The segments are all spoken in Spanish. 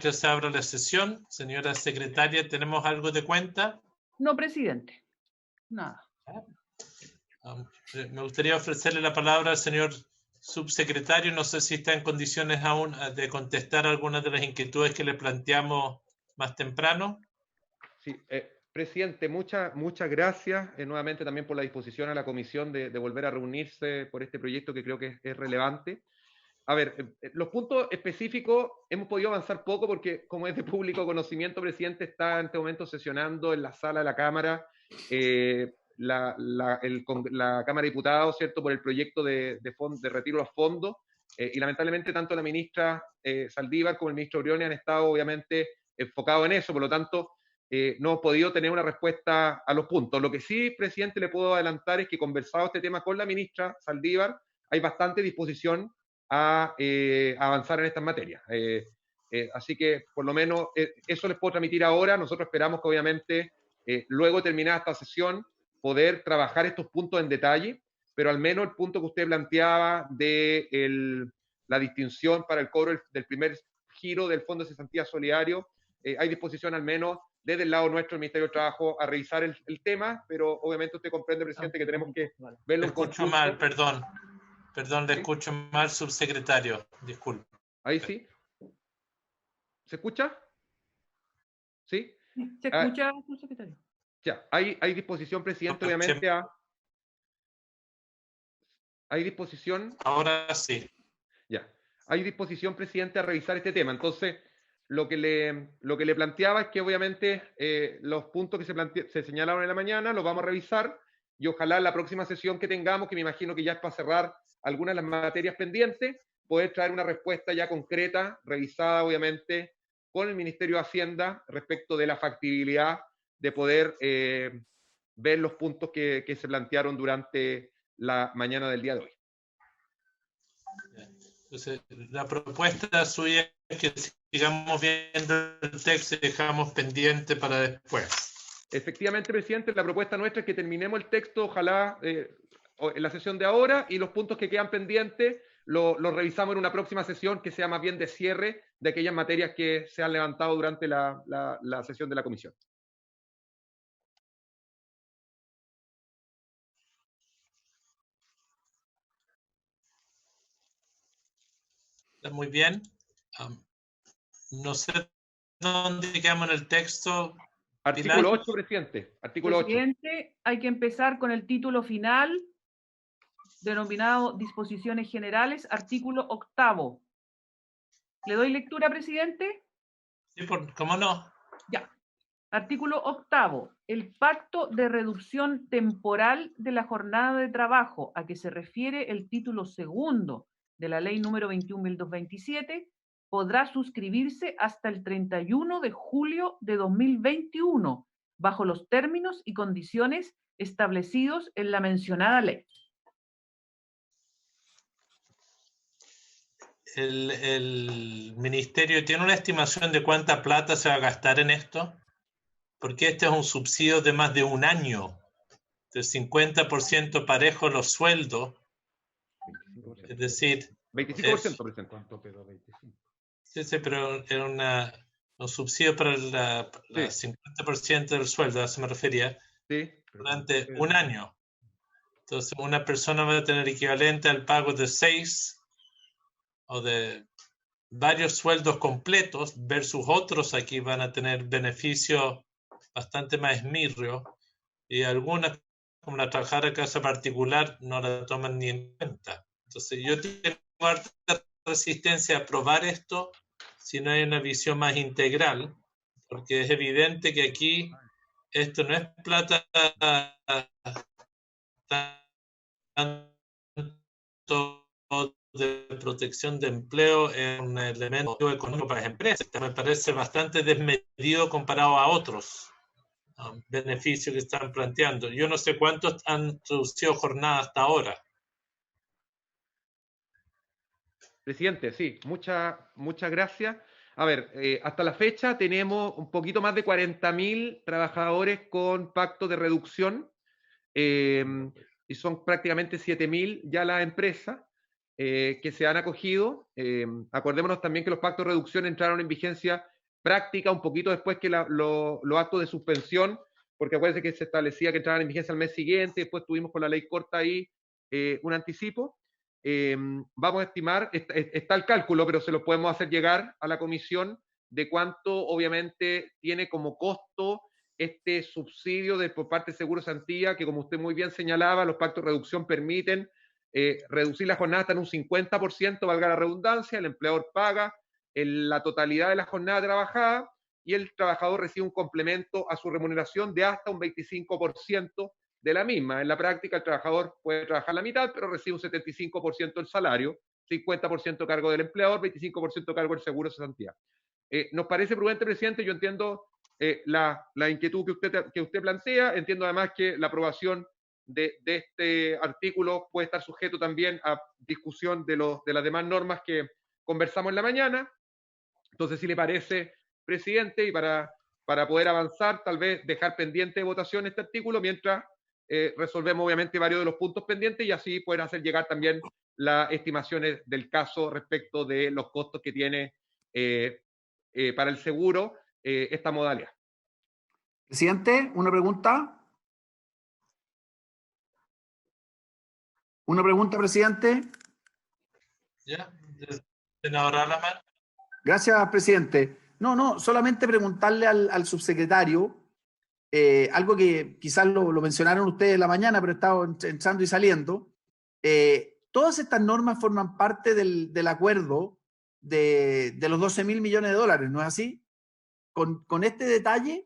que se abra la sesión. Señora secretaria, ¿tenemos algo de cuenta? No, presidente. Nada. Me gustaría ofrecerle la palabra al señor subsecretario. No sé si está en condiciones aún de contestar algunas de las inquietudes que le planteamos más temprano. Sí, presidente, muchas gracias nuevamente también por la disposición a la comisión de volver a reunirse por este proyecto que creo que es relevante. A ver, los puntos específicos hemos podido avanzar poco porque, como es de público conocimiento, presidente, está en este momento sesionando en la sala de la Cámara la Cámara de Diputados, ¿cierto?, por el proyecto de retiro de los fondos, y lamentablemente tanto la ministra Saldívar como el ministro Briones han estado obviamente enfocados en eso, por lo tanto no hemos podido tener una respuesta a los puntos. Lo que sí, presidente, le puedo adelantar es que conversado este tema con la ministra Saldívar, hay bastante disposición a avanzar en estas materias. Así que, por lo menos, eso les puedo transmitir ahora. Nosotros esperamos que, obviamente, luego de terminar esta sesión, poder trabajar estos puntos en detalle, pero al menos el punto que usted planteaba de la distinción para el cobro del primer giro del Fondo de Cesantía Solidario, hay disposición al menos desde el lado nuestro del Ministerio de Trabajo a revisar el tema, pero obviamente usted comprende, presidente, que tenemos que verlo en conjunto. Escucho mal, perdón, le escucho mal, subsecretario, disculpe. Ahí sí. ¿Se escucha? ¿Sí? Se escucha, subsecretario. Ya, hay disposición, presidente, obviamente ¿Hay disposición? Ahora sí. Ya. Hay disposición, presidente, a revisar este tema. Entonces, lo que le planteaba es que obviamente los puntos que se señalaron en la mañana los vamos a revisar y ojalá en la próxima sesión que tengamos, que me imagino que ya es para cerrar algunas de las materias pendientes, poder traer una respuesta ya concreta, revisada obviamente con el Ministerio de Hacienda respecto de la factibilidad de poder ver los puntos que se plantearon durante la mañana del día de hoy. Entonces, la propuesta suya es que sigamos viendo el texto y dejamos pendiente para después. Efectivamente, presidente, la propuesta nuestra es que terminemos el texto, ojalá en la sesión de ahora, y los puntos que quedan pendientes los revisamos en una próxima sesión que sea más bien de cierre de aquellas materias que se han levantado durante la sesión de la comisión. Muy bien. No sé dónde quedamos en el texto. Artículo 8, presidente. Artículo 8. Presidente, hay que empezar con el título final, denominado Disposiciones Generales, artículo 8. ¿Le doy lectura, presidente? Sí, ¿cómo no? Ya. Artículo 8. El pacto de reducción temporal de la jornada de trabajo a que se refiere el título segundo de la ley número 21.227 podrá suscribirse hasta el 31 de julio de 2021 bajo los términos y condiciones establecidos en la mencionada ley. ¿El ministerio tiene una estimación de cuánta plata se va a gastar en esto? Porque este es un subsidio de más de un año, del 50% parejo los sueldos, es decir... 25%, presidente. ¿Cuánto quedó? 25%. Sí, pero era un subsidio para el 50% del sueldo, a eso me refería, sí, durante un año. Entonces, una persona va a tener equivalente al pago de 6 o de varios sueldos completos versus otros aquí van a tener beneficios bastante más esmirrios y algunas, como la trabajadora de casa particular, no la toman ni en cuenta. Entonces, yo tengo harta resistencia a aprobar esto si no hay una visión más integral, porque es evidente que aquí esto no es plata tanto de protección de empleo, es un elemento económico para las empresas. Me parece bastante desmedido comparado a otros beneficios que están planteando. Yo no sé cuántos han reducido jornada hasta ahora. Presidente, sí, muchas gracias. A ver, hasta la fecha tenemos un poquito más de 40.000 trabajadores con pacto de reducción y son prácticamente 7.000 ya las empresas. que se han acogido. Acordémonos también que los pactos de reducción entraron en vigencia práctica un poquito después que los actos de suspensión, porque acuérdense que se establecía que entraban en vigencia al mes siguiente, después tuvimos con la ley corta ahí un anticipo. Vamos a estimar, está el cálculo, pero se lo podemos hacer llegar a la comisión de cuánto obviamente tiene como costo este subsidio por parte de Seguro Santía, que como usted muy bien señalaba, los pactos de reducción permiten reducir la jornada hasta en un 50%, valga la redundancia, el empleador paga la totalidad de la jornada trabajada y el trabajador recibe un complemento a su remuneración de hasta un 25% de la misma. En la práctica, el trabajador puede trabajar la mitad, pero recibe un 75% del salario, 50% cargo del empleador, 25% cargo del seguro de cesantía. Nos parece prudente, presidente, yo entiendo la inquietud que usted plantea, entiendo además que la aprobación de este artículo puede estar sujeto también a discusión de las demás normas que conversamos en la mañana. Entonces, si le parece, presidente, y para poder avanzar, tal vez dejar pendiente de votación este artículo mientras resolvemos obviamente varios de los puntos pendientes y así poder hacer llegar también las estimaciones del caso respecto de los costos que tiene para el seguro esta modalidad. Presidente, una pregunta. Una pregunta, presidente. Ya, senador Alamán. Gracias, presidente. No, solamente preguntarle al subsecretario, algo que quizás lo mencionaron ustedes en la mañana, pero he estado entrando y saliendo. Todas estas normas forman parte del acuerdo de los 12.000 millones de dólares, ¿no es así? Con este detalle.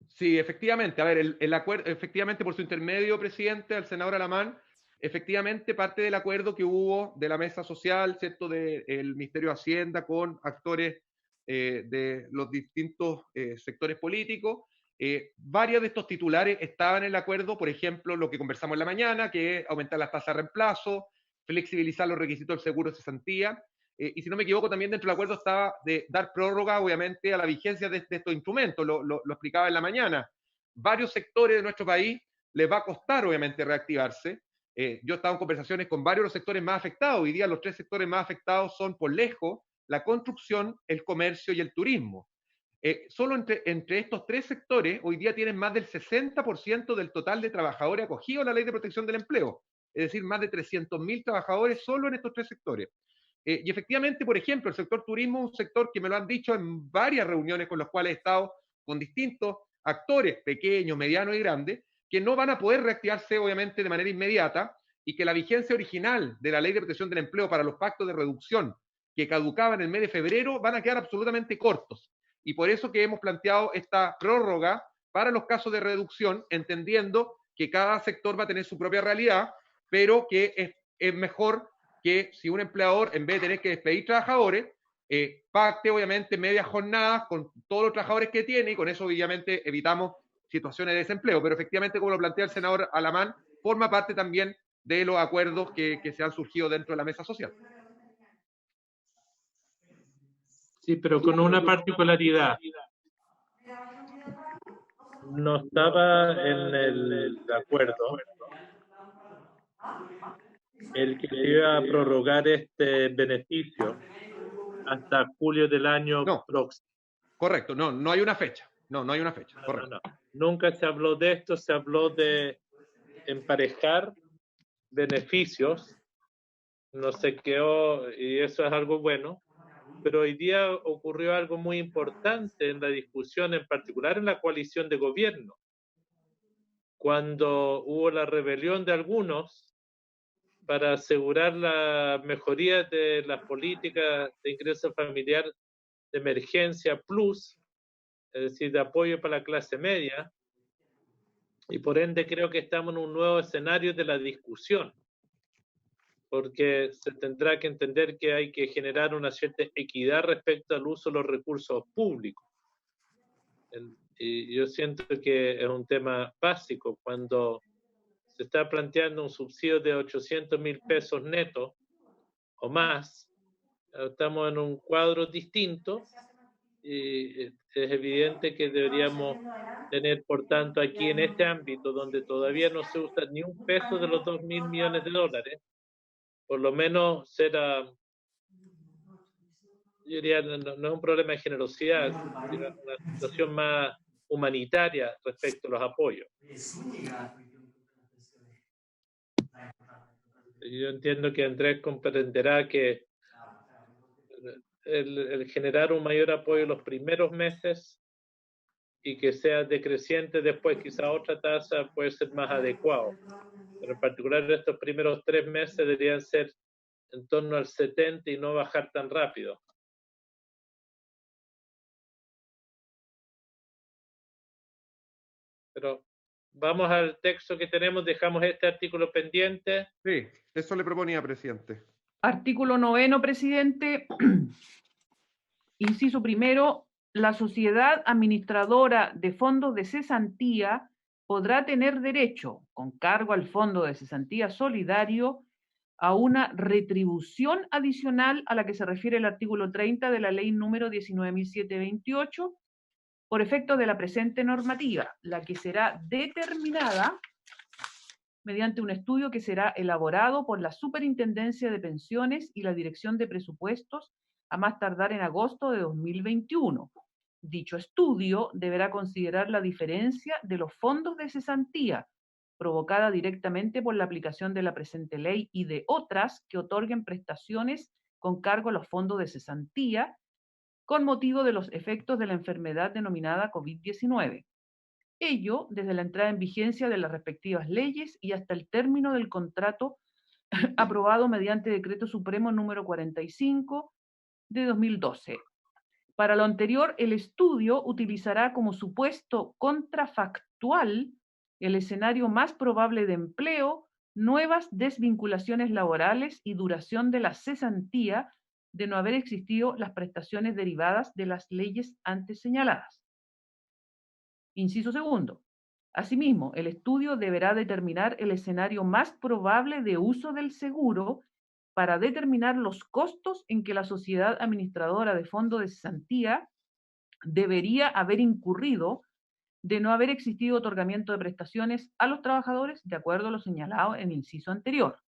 Sí, efectivamente. A ver, el acuerdo, efectivamente, por su intermedio, presidente, al senador Alamán, efectivamente parte del acuerdo que hubo de la mesa social, ¿cierto?, del Ministerio de Hacienda con actores de los distintos sectores políticos. Varios de estos titulares estaban en el acuerdo, por ejemplo, lo que conversamos en la mañana, que es aumentar las tasas de reemplazo, flexibilizar los requisitos del seguro de cesantía, y si no me equivoco, también dentro del acuerdo estaba de dar prórroga, obviamente, a la vigencia de estos instrumentos, lo explicaba en la mañana. Varios sectores de nuestro país les va a costar, obviamente, reactivarse. Yo he estado en conversaciones con varios de los sectores más afectados. Hoy día los 3 sectores más afectados son, por lejos, la construcción, el comercio y el turismo. Solo entre estos 3 sectores, hoy día tienen más del 60% del total de trabajadores acogidos a la Ley de Protección del Empleo. Es decir, más de 300.000 trabajadores solo en estos 3 sectores. Y efectivamente, por ejemplo, el sector turismo es un sector que me lo han dicho en varias reuniones con los cuales he estado con distintos actores, pequeños, medianos y grandes, que no van a poder reactivarse, obviamente, de manera inmediata y que la vigencia original de la Ley de Protección del Empleo para los pactos de reducción que caducaban en el mes de febrero van a quedar absolutamente cortos. Y por eso que hemos planteado esta prórroga para los casos de reducción, entendiendo que cada sector va a tener su propia realidad, pero que es mejor que si un empleador, en vez de tener que despedir trabajadores, pacte obviamente medias jornadas con todos los trabajadores que tiene y con eso obviamente evitamos situaciones de desempleo. Pero efectivamente, como lo plantea el senador Alamán, forma parte también de los acuerdos que se han surgido dentro de la mesa social. Sí, pero con una particularidad. No estaba en el acuerdo el que se iba a prorrogar este beneficio hasta julio del año próximo. Correcto, no hay una fecha. No hay una fecha, correcto. No. Nunca se habló de esto, se habló de emparejar beneficios, no se quedó, y eso es algo bueno, pero hoy día ocurrió algo muy importante en la discusión, en particular en la coalición de gobierno, cuando hubo la rebelión de algunos para asegurar la mejoría de las políticas de ingreso familiar de emergencia plus, es decir, de apoyo para la clase media, y por ende creo que estamos en un nuevo escenario de la discusión, porque se tendrá que entender que hay que generar una cierta equidad respecto al uso de los recursos públicos. Y yo siento que es un tema básico cuando se está planteando un subsidio de 800.000 pesos netos o más. Estamos en un cuadro distinto y es evidente que deberíamos tener, por tanto, aquí en este ámbito donde todavía no se usa ni un peso de los 2.000 millones de dólares, por lo menos ser, yo diría, no es un problema de generosidad, es una situación más humanitaria respecto a los apoyos. Yo entiendo que Andrés comprenderá que el generar un mayor apoyo los primeros meses y que sea decreciente después, quizá otra tasa puede ser más adecuado. Pero en particular estos primeros 3 meses deberían ser en torno al 70 y no bajar tan rápido. Pero vamos al texto que tenemos, dejamos este artículo pendiente. Sí, eso le proponía, presidente. Artículo 9, presidente. Inciso primero, la sociedad administradora de fondos de cesantía podrá tener derecho, con cargo al fondo de cesantía solidario, a una retribución adicional a la que se refiere el artículo 30 de la ley número 19.728, por efecto de la presente normativa, la que será determinada mediante un estudio que será elaborado por la Superintendencia de Pensiones y la Dirección de Presupuestos a más tardar en agosto de 2021. Dicho estudio deberá considerar la diferencia de los fondos de cesantía provocada directamente por la aplicación de la presente ley y de otras que otorguen prestaciones con cargo a los fondos de cesantía con motivo de los efectos de la enfermedad denominada COVID-19. Ello desde la entrada en vigencia de las respectivas leyes y hasta el término del contrato aprobado mediante Decreto Supremo número 45 de 2012. Para lo anterior, el estudio utilizará como supuesto contrafactual el escenario más probable de empleo, nuevas desvinculaciones laborales y duración de la cesantía de no haber existido las prestaciones derivadas de las leyes antes señaladas. Inciso segundo. Asimismo, el estudio deberá determinar el escenario más probable de uso del seguro para determinar los costos en que la sociedad administradora de fondo de cesantía debería haber incurrido de no haber existido otorgamiento de prestaciones a los trabajadores de acuerdo a lo señalado en el inciso anterior.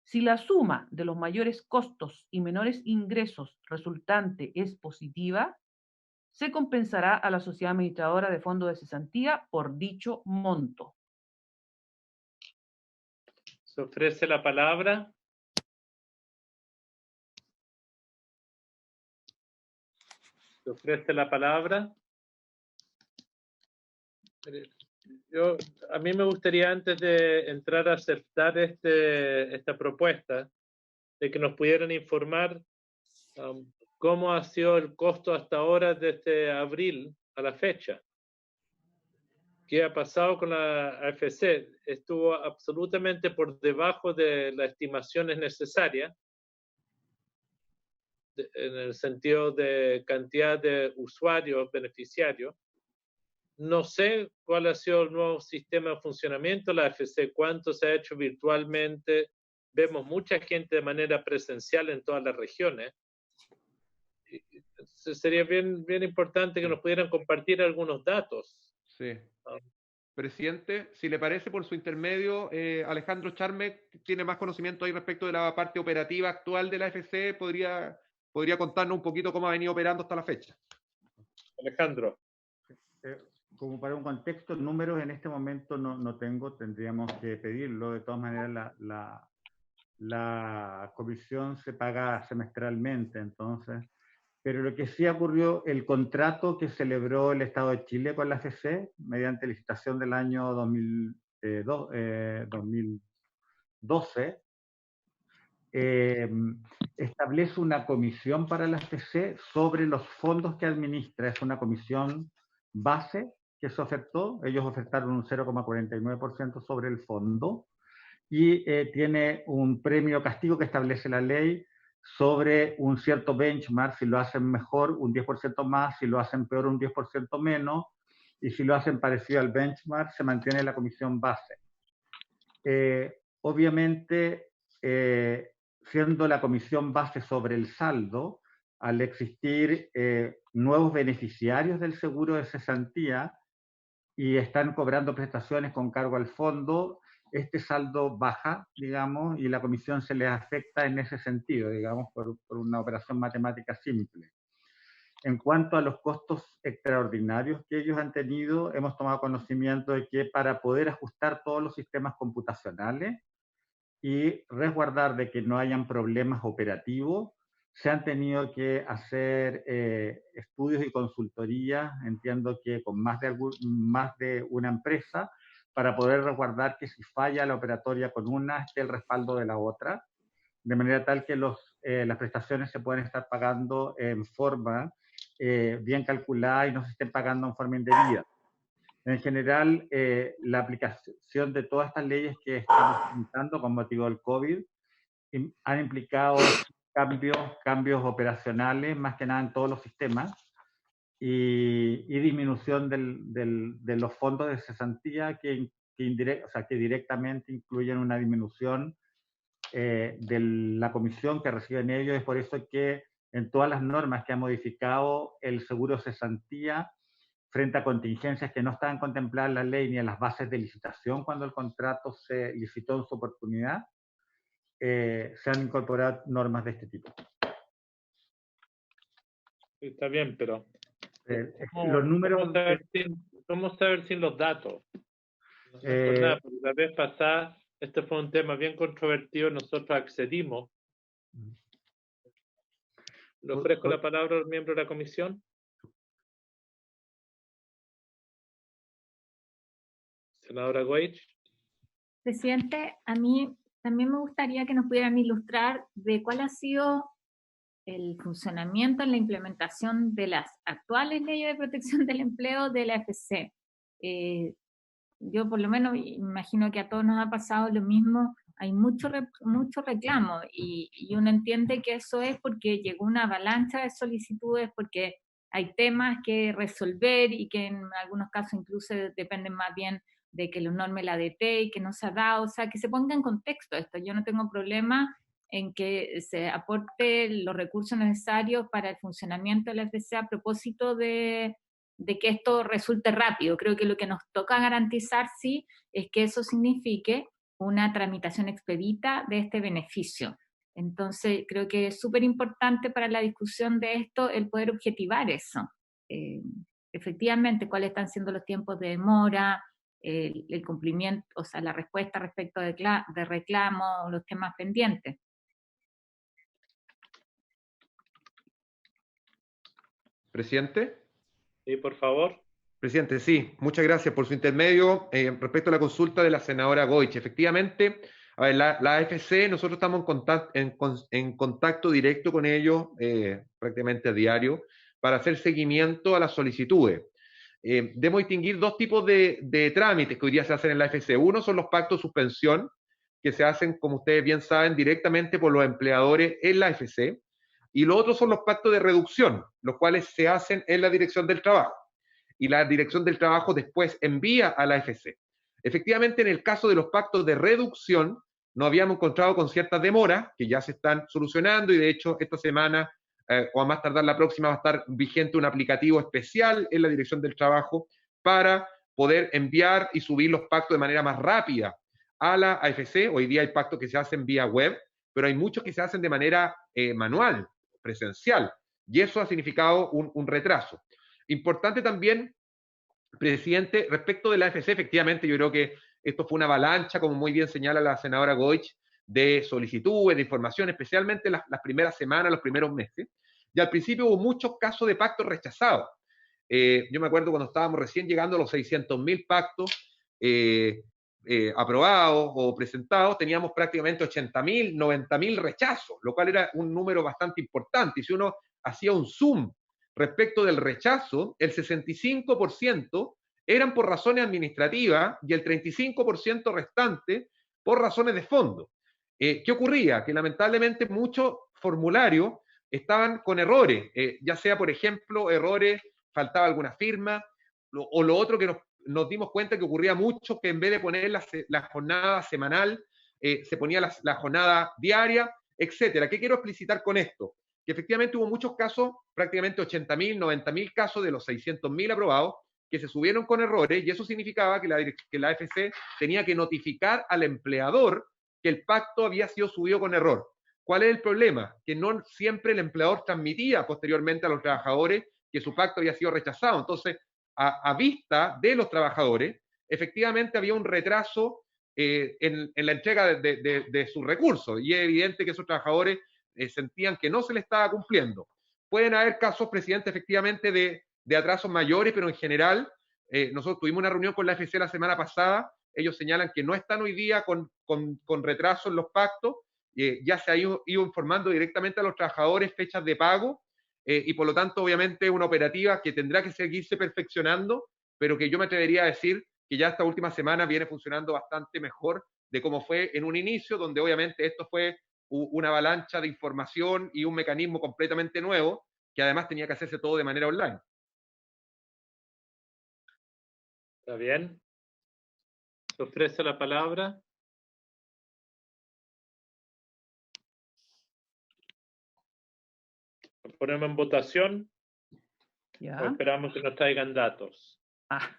Si la suma de los mayores costos y menores ingresos resultante es positiva, se compensará a la sociedad administradora de fondo de cesantía por dicho monto. Se ofrece la palabra. Se ofrece la palabra. A mí me gustaría, antes de entrar a aceptar esta propuesta, de que nos pudieran informar cómo ha sido el costo hasta ahora desde abril a la fecha. ¿Qué ha pasado con la AFC? Estuvo absolutamente por debajo de las estimaciones necesarias, en el sentido de cantidad de usuarios, beneficiarios. No sé cuál ha sido el nuevo sistema de funcionamiento de la AFC, cuánto se ha hecho virtualmente. Vemos mucha gente de manera presencial en todas las regiones. Sería bien importante que nos pudieran compartir algunos datos. Sí. Presidente, si le parece, por su intermedio, Alejandro Charme tiene más conocimiento ahí respecto de la parte operativa actual de la AFC. ¿Podría contarnos un poquito cómo ha venido operando hasta la fecha? Alejandro. Como para un contexto, números en este momento no tengo, tendríamos que pedirlo. De todas maneras, la comisión se paga semestralmente, entonces. Pero lo que sí ocurrió, el contrato que celebró el Estado de Chile con la AFC, mediante licitación del año 2012, establece una comisión para la AFC sobre los fondos que administra. Es una comisión base que se ofertó. Ellos ofertaron un 0,49% sobre el fondo y tiene un premio castigo que establece la ley sobre un cierto benchmark. Si lo hacen mejor, un 10% más; si lo hacen peor, un 10% menos; y si lo hacen parecido al benchmark, se mantiene la comisión base. Obviamente, siendo la comisión base sobre el saldo, al existir nuevos beneficiarios del seguro de cesantía y están cobrando prestaciones con cargo al fondo, este saldo baja, digamos, y la comisión se les afecta en ese sentido, digamos, por una operación matemática simple. En cuanto a los costos extraordinarios que ellos han tenido, hemos tomado conocimiento de que para poder ajustar todos los sistemas computacionales y resguardar de que no hayan problemas operativos, se han tenido que hacer estudios y consultoría, entiendo que con más de una empresa, para poder resguardar que si falla la operatoria con una, esté el respaldo de la otra, de manera tal que las prestaciones se pueden estar pagando en forma bien calculada y no se estén pagando en forma indebida. En general, la aplicación de todas estas leyes que estamos implementando con motivo del COVID han implicado cambios operacionales, más que nada en todos los sistemas, y disminución de los fondos de cesantía que directamente incluyen una disminución de la comisión que reciben ellos. Es por eso que en todas las normas que ha modificado el seguro de cesantía, frente a contingencias que no estaban contempladas en la ley ni en las bases de licitación cuando el contrato se licitó en su oportunidad, se han incorporado normas de este tipo. Está bien, pero los números... ¿Cómo saber sin los datos? No sé por nada, porque la vez pasada este fue un tema bien controvertido, nosotros accedimos. Le ofrezco la palabra al miembro de la comisión. Senadora Goich. Presidente, a mí también me gustaría que nos pudieran ilustrar de cuál ha sido el funcionamiento en la implementación de las actuales leyes de protección del empleo de la AFC. Yo por lo menos imagino que a todos nos ha pasado lo mismo, hay mucho reclamo y uno entiende que eso es porque llegó una avalancha de solicitudes, porque hay temas que resolver y que en algunos casos incluso dependen más bien de que lo norme la ADT y que no se ha dado, o sea, que se ponga en contexto esto. Yo no tengo problema en que se aporte los recursos necesarios para el funcionamiento de la FCC a propósito de que esto resulte rápido. Creo que lo que nos toca garantizar, sí, es que eso signifique una tramitación expedita de este beneficio. Entonces, creo que es súper importante para la discusión de esto el poder objetivar eso. Efectivamente, cuáles están siendo los tiempos de demora, el cumplimiento, o sea, la respuesta respecto de reclamos, los temas pendientes. Presidente. Sí, por favor. Presidente, sí, muchas gracias por su intermedio. Respecto a la consulta de la senadora Goich, efectivamente, a ver, la AFC, nosotros estamos en contacto directo con ellos prácticamente a diario para hacer seguimiento a las solicitudes. Debemos distinguir dos tipos de trámites que hoy día se hacen en la AFC. Uno son los pactos de suspensión, que se hacen, como ustedes bien saben, directamente por los empleadores en la AFC, y los otros son los pactos de reducción, los cuales se hacen en la Dirección del Trabajo. Y la Dirección del Trabajo después envía a la AFC. Efectivamente, en el caso de los pactos de reducción, nos habíamos encontrado con ciertas demoras que ya se están solucionando, y de hecho esta semana o a más tardar la próxima va a estar vigente un aplicativo especial en la Dirección del Trabajo para poder enviar y subir los pactos de manera más rápida a la AFC. Hoy día hay pactos que se hacen vía web, pero hay muchos que se hacen de manera manual, presencial, y eso ha significado un retraso. Importante también, presidente, respecto de la AFC, efectivamente yo creo que esto fue una avalancha, como muy bien señala la senadora Goich, de solicitudes, de información, especialmente las primeras semanas, los primeros meses, y al principio hubo muchos casos de pactos rechazados. Yo me acuerdo cuando estábamos recién llegando a los 600.000 pactos aprobados o presentados, teníamos prácticamente 80.000, 90.000 rechazos, lo cual era un número bastante importante. Y si uno hacía un zoom respecto del rechazo, el 65% eran por razones administrativas y el 35% restante por razones de fondo. ¿Qué ocurría? Que lamentablemente muchos formularios estaban con errores, ya sea, por ejemplo, errores, faltaba alguna firma, o lo otro que nos dimos cuenta que ocurría mucho, que en vez de poner la jornada semanal, se ponía la jornada diaria, etcétera. ¿Qué quiero explicitar con esto? Que efectivamente hubo muchos casos, prácticamente 80.000, 90.000 casos de los 600.000 aprobados, que se subieron con errores y eso significaba que la AFC tenía que notificar al empleador que el pacto había sido subido con error. ¿Cuál es el problema? Que no siempre el empleador transmitía posteriormente a los trabajadores que su pacto había sido rechazado. Entonces, a vista de los trabajadores, efectivamente había un retraso en la entrega de sus recursos y es evidente que esos trabajadores sentían que no se les estaba cumpliendo. Pueden haber casos, presidente, efectivamente de atrasos mayores, pero en general nosotros tuvimos una reunión con la AFC la semana pasada, ellos señalan que no están hoy día con retraso en los pactos, ya se ha ido informando directamente a los trabajadores fechas de pago y por lo tanto obviamente es una operativa que tendrá que seguirse perfeccionando, pero que yo me atrevería a decir que ya esta última semana viene funcionando bastante mejor de cómo fue en un inicio, donde obviamente esto fue una avalancha de información y un mecanismo completamente nuevo, que además tenía que hacerse todo de manera online. ¿Está bien? ¿Se ofrece la palabra? ¿Lo ponemos en votación? ¿Ya? ¿O esperamos que nos traigan datos? Ah.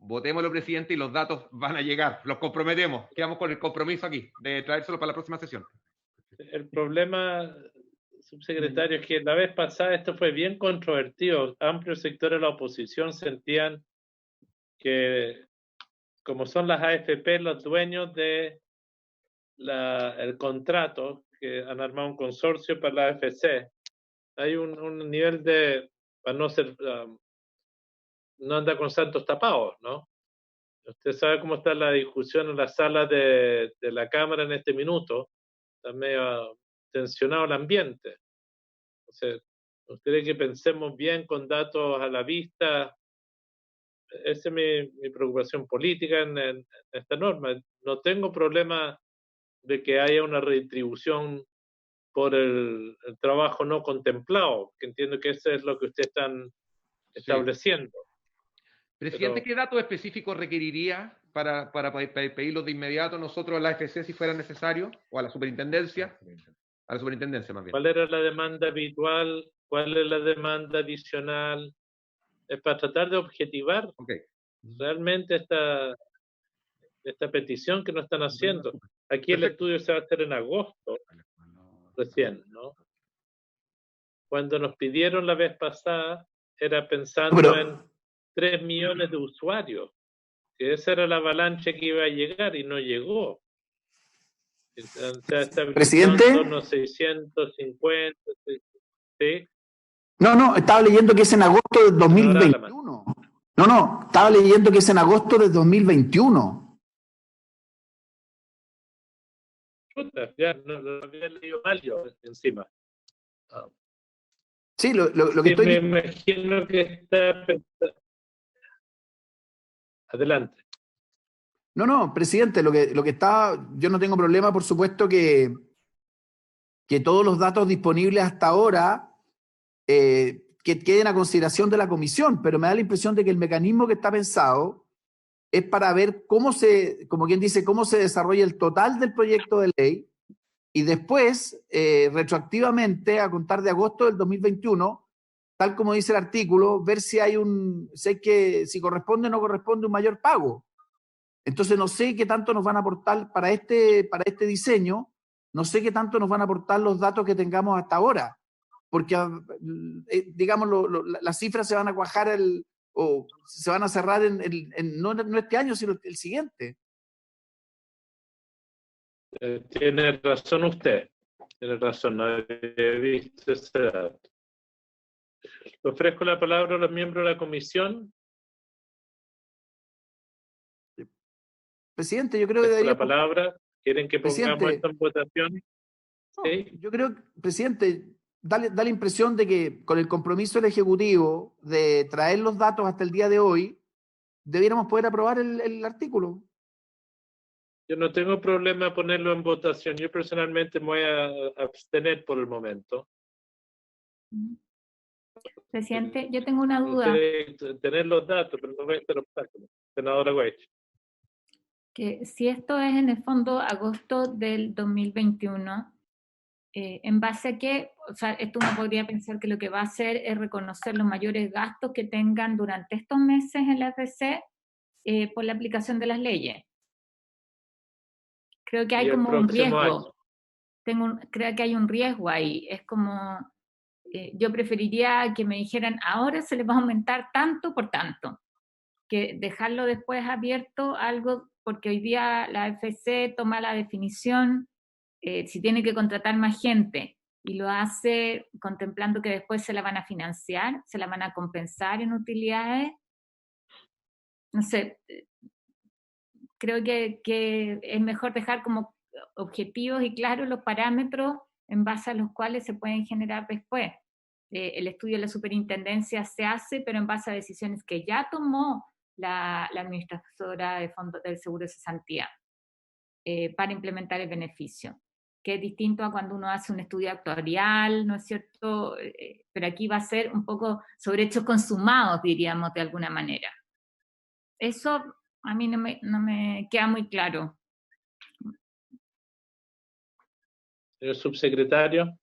Votémoslo, presidente, y los datos van a llegar. Los comprometemos. Quedamos con el compromiso aquí de traérselo para la próxima sesión. El problema, subsecretario, es que la vez pasada esto fue bien controvertido. Amplios sectores de la oposición sentían que, como son las AFP los dueños de el contrato, que han armado un consorcio para la AFC, hay un nivel de, para no ser, no anda con santos tapados, ¿no? Usted sabe cómo está la discusión en la sala de la Cámara en este minuto. Está medio tensionado el ambiente. O sea, ¿usted cree que pensemos bien con datos a la vista? Esa es mi preocupación política en esta norma. No tengo problema de que haya una redistribución por el trabajo no contemplado, que entiendo que eso es lo que ustedes están estableciendo. Presidente, ¿qué datos específicos requeriría para pedirlos de inmediato nosotros a la AFC si fuera necesario? ¿O a la superintendencia? A la superintendencia, más bien. ¿Cuál era la demanda habitual? ¿Cuál es la demanda adicional? Es para tratar de objetivar realmente esta petición que nos están haciendo. Aquí el estudio se va a hacer en agosto, recién, ¿no? Cuando nos pidieron la vez pasada, era pensando en 3 millones de usuarios, que esa era la avalancha que iba a llegar y no llegó. O sea, Presidente. En torno a 650, ¿sí? No, estaba leyendo que es en agosto de 2021. No, estaba leyendo que es en agosto de 2021. Ya lo había leído mal yo encima. Sí, lo que estoy... Me imagino que está... Adelante. No, presidente, lo que está... Yo no tengo problema, por supuesto, que todos los datos disponibles hasta ahora que queden a consideración de la comisión, pero me da la impresión de que el mecanismo que está pensado es para ver como quien dice, cómo se desarrolla el total del proyecto de ley y después, retroactivamente, a contar de agosto del 2021, tal como dice el artículo, ver si si corresponde o no corresponde un mayor pago. Entonces no sé qué tanto nos van a aportar para este diseño, no sé qué tanto nos van a aportar los datos que tengamos hasta ahora, porque digamos las cifras se van a cuajar o se van a cerrar no este año, sino el siguiente. Tiene razón usted, tiene razón, no he visto ese dato. Le ofrezco la palabra a los miembros de la comisión. Presidente, yo creo que debería... La palabra, ¿quieren que pongamos esto en votación? ¿Sí? Yo creo, presidente, da la impresión de que con el compromiso del Ejecutivo de traer los datos hasta el día de hoy, debiéramos poder aprobar el artículo. Yo no tengo problema en ponerlo en votación. Yo personalmente me voy a abstener por el momento. Presidente, yo tengo una duda. Tener los datos, pero no voy a estar obstáculo. Senadora Weich. Que si esto es en el fondo agosto del 2021, en base a que, o sea, esto uno podría pensar que lo que va a hacer es reconocer los mayores gastos que tengan durante estos meses en la AFC por la aplicación de las leyes. Creo que hay como un riesgo. Creo que hay un riesgo ahí. Es como, yo preferiría que me dijeran, ahora se les va a aumentar tanto por tanto, que dejarlo después abierto algo, porque hoy día la AFC toma la definición, si tiene que contratar más gente, y lo hace contemplando que después se la van a financiar, se la van a compensar en utilidades. No sé, creo que es mejor dejar como objetivos y claros los parámetros en base a los cuales se pueden generar después. El estudio de la superintendencia se hace, pero en base a decisiones que ya tomó la administradora de fondos del seguro de cesantía para implementar el beneficio, que es distinto a cuando uno hace un estudio actuarial, ¿no es cierto? Pero aquí va a ser un poco sobre hechos consumados, diríamos, de alguna manera. Eso a mí no me queda muy claro. Señor subsecretario.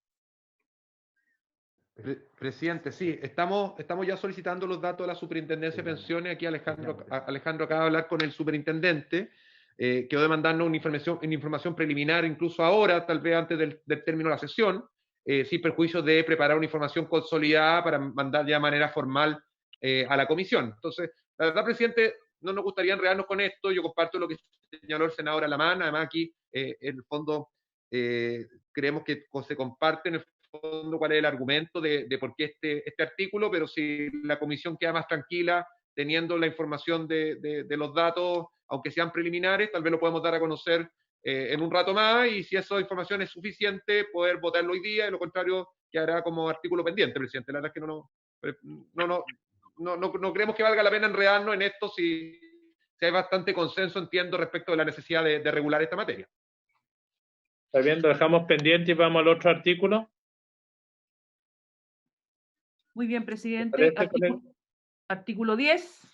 Presidente, sí, estamos ya solicitando los datos de la Superintendencia de Pensiones. Aquí Alejandro acaba de hablar con el superintendente, quedó de mandarnos una información preliminar, incluso ahora, tal vez antes del término de la sesión, sin perjuicio de preparar una información consolidada para mandar ya de manera formal a la comisión. Entonces, la verdad, presidente, no nos gustaría enredarnos con esto. Yo comparto lo que señaló el senador Alamán. Además, aquí, en el fondo, creemos que se comparte en el fondo cuál es el argumento de por qué este artículo, pero si la comisión queda más tranquila teniendo la información de los datos, aunque sean preliminares, tal vez lo podemos dar a conocer en un rato más, y si esa información es suficiente, poder votarlo hoy día, y lo contrario quedará como artículo pendiente, presidente. La verdad es que no creemos que valga la pena enredarnos en esto si hay bastante consenso, entiendo, respecto de la necesidad de regular esta materia. Está bien, lo dejamos pendiente y vamos al otro artículo. Muy bien, presidente. Artículo 10.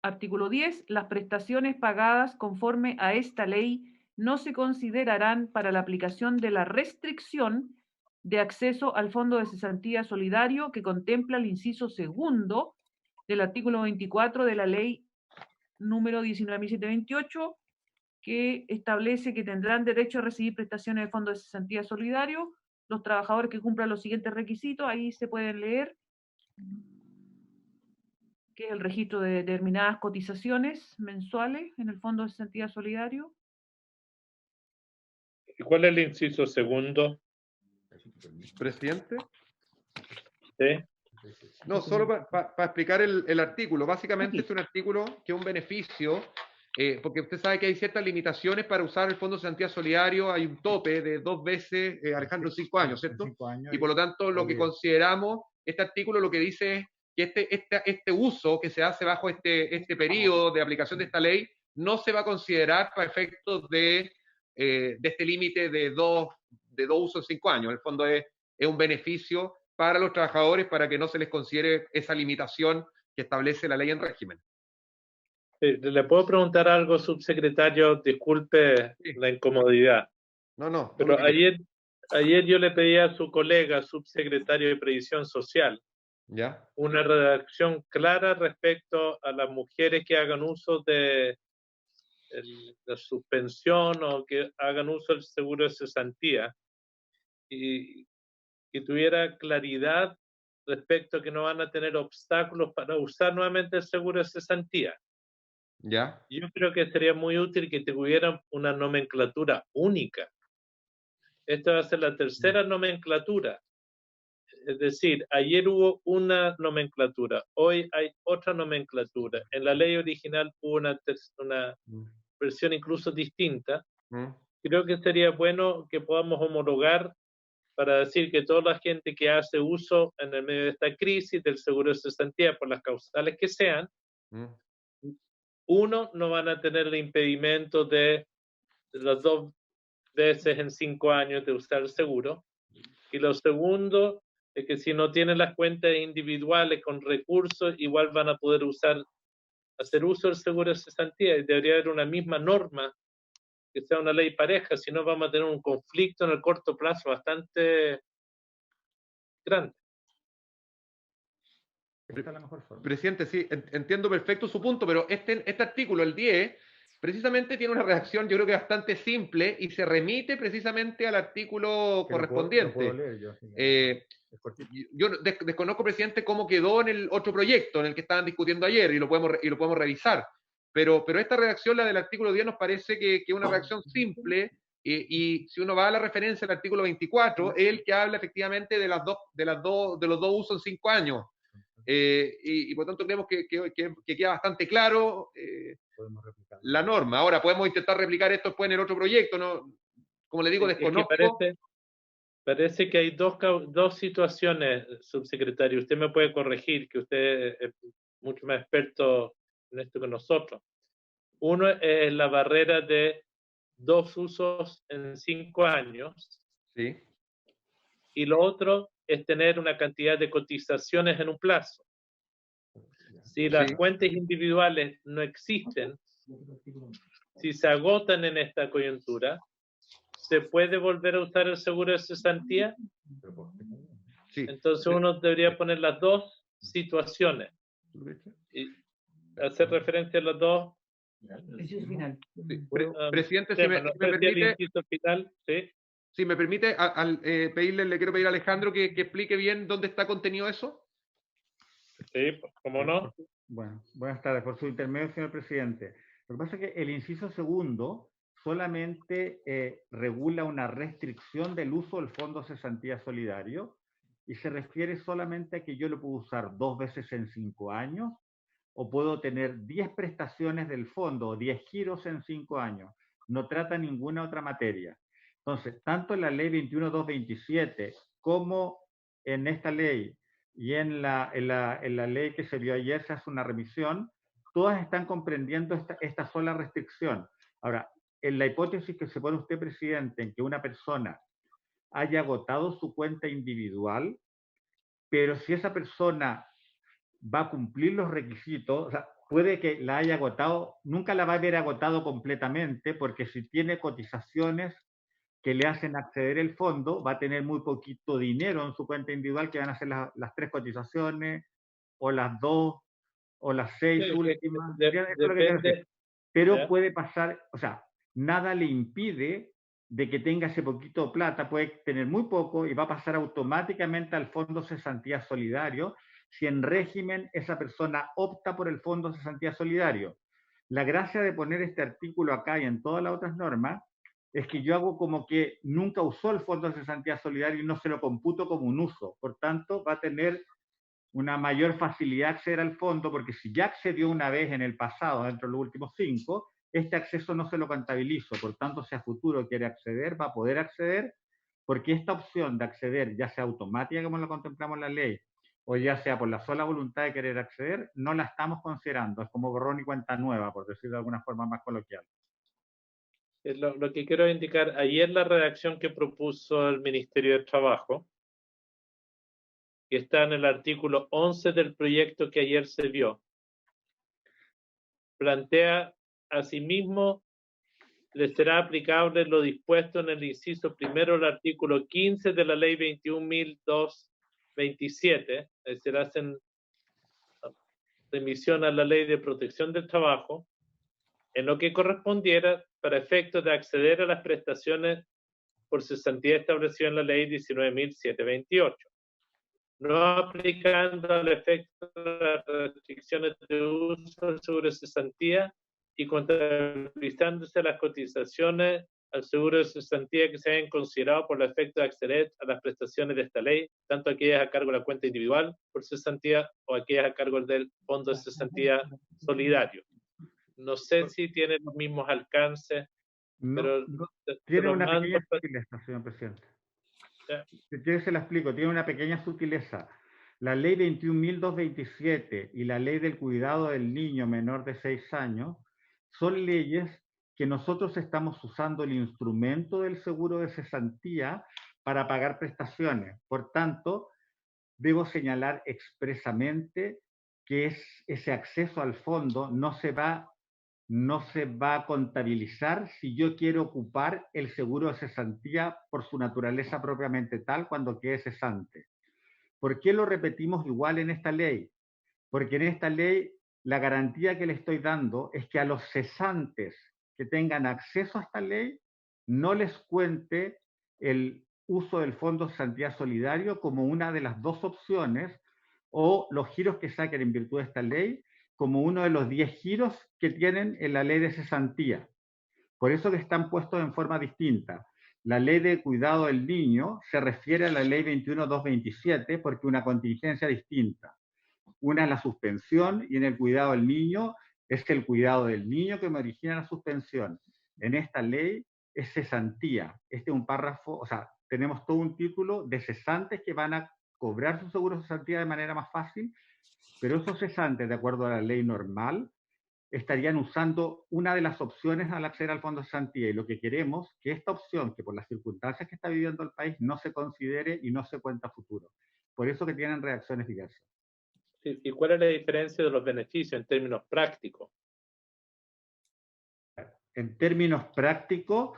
Artículo 10. Las prestaciones pagadas conforme a esta ley no se considerarán para la aplicación de la restricción de acceso al Fondo de Cesantía Solidario que contempla el inciso segundo del artículo 24 de la ley número 19.728, que establece que tendrán derecho a recibir prestaciones del Fondo de Cesantía Solidario los trabajadores que cumplan los siguientes requisitos. Ahí se pueden leer, que es el registro de determinadas cotizaciones mensuales en el Fondo de Cesantía Solidario. ¿Y cuál es el inciso segundo? Presidente. ¿Sí? No, solo para explicar el artículo. Básicamente es un artículo que es un beneficio, porque usted sabe que hay ciertas limitaciones para usar el Fondo de Cesantía Solidario. Hay un tope de 2 veces, Alejandro, 5 años, ¿cierto? 5 años, y por lo tanto, lo que consideramos, este artículo lo que dice es que este uso que se hace bajo este periodo de aplicación de esta ley no se va a considerar para efectos de este límite de dos usos en 5 años. En el fondo es un beneficio para los trabajadores para que no se les considere esa limitación que establece la ley en régimen. ¿Le puedo preguntar algo, subsecretario? Disculpe la incomodidad. No. Pero ayer yo le pedí a su colega, subsecretario de Previsión Social, ¿ya?, una redacción clara respecto a las mujeres que hagan uso de la suspensión o que hagan uso del seguro de cesantía, y que tuviera claridad respecto a que no van a tener obstáculos para usar nuevamente el seguro de cesantía. ¿Ya? Yo creo que sería muy útil que tuvieran una nomenclatura única. Esta va a ser la tercera nomenclatura. Es decir, ayer hubo una nomenclatura, hoy hay otra nomenclatura. En la ley original hubo una versión incluso distinta. Creo que sería bueno que podamos homologar para decir que toda la gente que hace uso en el medio de esta crisis del seguro de cesantía, por las causales que sean, uno, no van a tener el impedimento de las 2 veces en 5 años de usar el seguro. Y lo segundo es que si no tienen las cuentas individuales con recursos, igual van a poder usar hacer uso del seguro de cesantía, y debería haber una misma norma que sea una ley pareja, si no vamos a tener un conflicto en el corto plazo bastante grande. Esta es la mejor forma. Presidente, sí, entiendo perfecto su punto, pero este artículo, el 10, precisamente tiene una redacción, yo creo que bastante simple, y se remite precisamente al artículo correspondiente. Lo puedo leer yo, así yo desconozco, presidente, cómo quedó en el otro proyecto en el que estaban discutiendo ayer, y lo podemos revisar. Pero esta redacción, la del artículo 10, nos parece que es una redacción simple, y si uno va a la referencia del artículo 24, es el que habla efectivamente de los dos usos en 5 años. Y por tanto creemos que queda bastante claro la norma. Ahora podemos intentar replicar esto después en el otro proyecto, ¿no? Como le digo, desconozco. Es que parece que hay dos situaciones, subsecretario. Usted me puede corregir, que usted es mucho más experto en esto que nosotros. Uno es la barrera de 2 usos en 5 años. Sí. Y lo otro es tener una cantidad de cotizaciones en un plazo. Si las cuentas individuales no existen, si se agotan en esta coyuntura, ¿se puede volver a usar el seguro de cesantía? Sí. Entonces uno debería poner las dos situaciones y hacer referencia a las dos. Presidente, si me permite, final, ¿sí? Si me permite, le quiero pedir a Alejandro que explique bien dónde está contenido eso. Sí, ¿cómo no? Bueno, buenas tardes. Por su intermedio, señor presidente. Lo que pasa es que el inciso segundo solamente regula una restricción del uso del Fondo Cesantía Solidario y se refiere solamente a que yo lo puedo usar 2 veces en 5 años o puedo tener 10 prestaciones del fondo o 10 giros en 5 años. No trata ninguna otra materia. Entonces, tanto en la ley 21.227 como en esta ley y en la ley que se vio ayer se hace una remisión, todas están comprendiendo esta sola restricción. Ahora, en la hipótesis que se pone usted, presidente, en que una persona haya agotado su cuenta individual, pero si esa persona va a cumplir los requisitos, o sea, puede que la haya agotado, nunca la va a haber agotado completamente, porque si tiene cotizaciones que le hacen acceder el fondo, va a tener muy poquito dinero en su cuenta individual, que van a ser las 3 cotizaciones, o las 2, o las 6 últimas. Depende. Pero ¿ya? Puede pasar, o sea, nada le impide de que tenga ese poquito de plata, puede tener muy poco y va a pasar automáticamente al Fondo Cesantía Solidario si en régimen esa persona opta por el Fondo Cesantía Solidario. La gracia de poner este artículo acá y en todas las otras normas es que yo hago como que nunca usó el Fondo de Cesantía Solidario y no se lo computo como un uso. Por tanto, va a tener una mayor facilidad de acceder al fondo, porque si ya accedió una vez en el pasado, dentro de los últimos 5, este acceso no se lo contabilizo. Por tanto, si a futuro quiere acceder, va a poder acceder, porque esta opción de acceder, ya sea automática como lo contemplamos en la ley, o ya sea por la sola voluntad de querer acceder, no la estamos considerando. Es como borrón y cuenta nueva, por decirlo de alguna forma más coloquial. Lo que quiero indicar, ayer la redacción que propuso el Ministerio de Trabajo, que está en el artículo 11 del proyecto que ayer se vio, plantea asimismo le será aplicable lo dispuesto en el inciso primero del artículo 15 de la ley 21.227, es decir, hacen remisión a la ley de protección del trabajo, en lo que correspondiera para efectos de acceder a las prestaciones por cesantía establecidas en la ley 19.728, no aplicando al efecto las restricciones de uso del seguro de cesantía y contabilizándose las cotizaciones al seguro de cesantía que se hayan considerado por el efecto de acceder a las prestaciones de esta ley, tanto aquellas a cargo de la cuenta individual por cesantía o aquellas a cargo del Fondo de Cesantía Solidario. No sé si tiene los mismos alcances, pero tiene una pequeña sutileza, señor presidente. Si quiere se la explico, tiene una pequeña sutileza. La ley 21.227 y la ley del cuidado del niño menor de 6 años son leyes que nosotros estamos usando el instrumento del seguro de cesantía para pagar prestaciones. Por tanto, debo señalar expresamente que ese acceso al fondo no se va a contabilizar si yo quiero ocupar el seguro de cesantía por su naturaleza propiamente tal cuando quede cesante. ¿Por qué lo repetimos igual en esta ley? Porque en esta ley la garantía que le estoy dando es que a los cesantes que tengan acceso a esta ley no les cuente el uso del Fondo de Cesantía Solidario como una de las dos opciones o los giros que saquen en virtud de esta ley como uno de los 10 giros que tienen en la ley de cesantía. Por eso que están puestos en forma distinta. La ley de cuidado del niño se refiere a la ley 21.227 porque una contingencia distinta. Una es la suspensión y en el cuidado del niño es el cuidado del niño que me origina la suspensión. En esta ley es cesantía. Este es un párrafo, o sea, tenemos todo un título de cesantes que van a cobrar su seguro de cesantía de manera más fácil, pero esos cesantes, de acuerdo a la ley normal, estarían usando una de las opciones al acceder al fondo de cesantía, y lo que queremos es que esta opción, que por las circunstancias que está viviendo el país, no se considere y no se cuenta a futuro. Por eso que tienen reacciones diversas. ¿Y cuál es la diferencia de los beneficios en términos prácticos? En términos prácticos,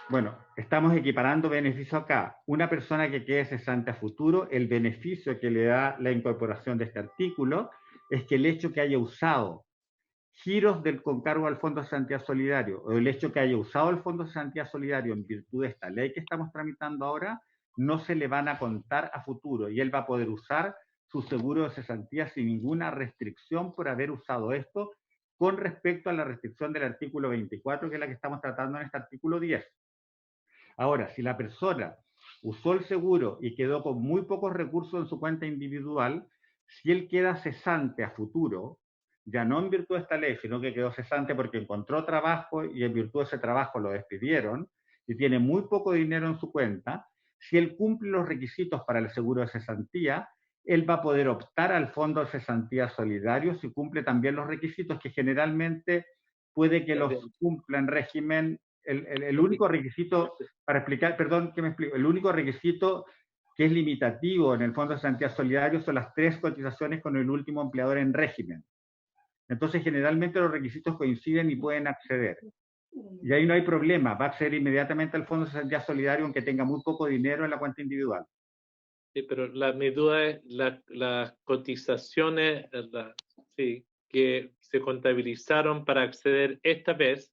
bueno, estamos equiparando beneficios acá. Una persona que quede cesante a futuro, el beneficio que le da la incorporación de este artículo es que el hecho que haya usado giros del concargo al Fondo de Cesantía Solidario o el hecho que haya usado el Fondo de Cesantía Solidario en virtud de esta ley que estamos tramitando ahora, no se le van a contar a futuro y él va a poder usar su seguro de cesantía sin ninguna restricción por haber usado esto con respecto a la restricción del artículo 24, que es la que estamos tratando en este artículo 10. Ahora, si la persona usó el seguro y quedó con muy pocos recursos en su cuenta individual, si él queda cesante a futuro, ya no en virtud de esta ley, sino que quedó cesante porque encontró trabajo y en virtud de ese trabajo lo despidieron y tiene muy poco dinero en su cuenta, si él cumple los requisitos para el seguro de cesantía, él va a poder optar al Fondo de Cesantía Solidario si cumple también los requisitos que generalmente puede que los cumpla en régimen. El único requisito, para explicar, perdón que me explico, el único requisito que es limitativo en el Fondo de Cesantía Solidario son las 3 cotizaciones con el último empleador en régimen. Entonces, generalmente los requisitos coinciden y pueden acceder. Y ahí no hay problema, va a acceder inmediatamente al Fondo de Cesantía Solidario aunque tenga muy poco dinero en la cuenta individual. Sí, pero mi duda es las cotizaciones que se contabilizaron para acceder esta vez,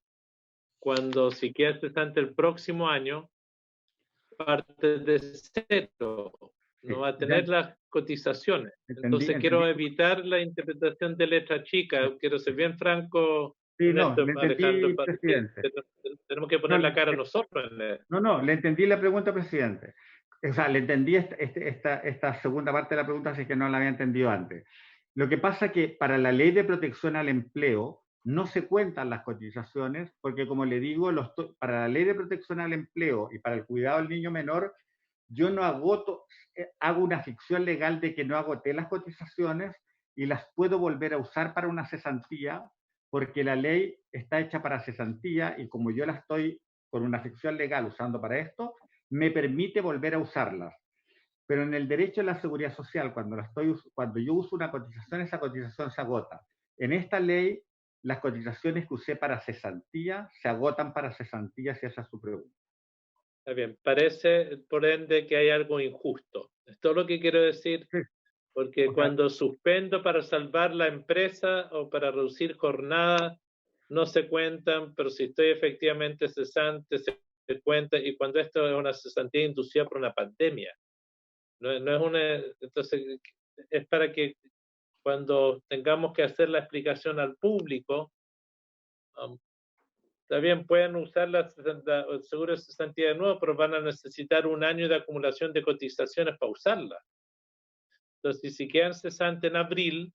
cuando si queda cesante el próximo año, parte de cero, no va a tener las cotizaciones. Entonces quiero evitar la interpretación de letra chica, quiero ser bien franco. Sí, no, Ernesto, le entendí, Alejandro, presidente. tenemos que poner la cara nosotros. No, le entendí la pregunta, presidente. O sea, le entendí esta segunda parte de la pregunta, así que no la había entendido antes. Lo que pasa es que para la ley de protección al empleo no se cuentan las cotizaciones, porque como le digo, para la ley de protección al empleo y para el cuidado del niño menor, yo no hago una ficción legal de que no agoté las cotizaciones y las puedo volver a usar para una cesantía, porque la ley está hecha para cesantía y como yo la estoy con una ficción legal usando para esto, me permite volver a usarlas. Pero en el derecho a la seguridad social, cuando yo uso una cotización, esa cotización se agota. En esta ley, las cotizaciones que usé para cesantía se agotan para cesantía, si esa es su pregunta. Está bien, parece por ende que hay algo injusto. Es todo lo que quiero decir, porque cuando suspendo para salvar la empresa o para reducir jornada, no se cuentan, pero si estoy efectivamente cesante, se cuenta, y cuando esto es una cesantía inducida por una pandemia. No es entonces, es para que cuando tengamos que hacer la explicación al público, está bien, pueden usar el seguro de cesantía de nuevo, pero van a necesitar un año de acumulación de cotizaciones para usarla. Entonces, si quedan cesantes en abril,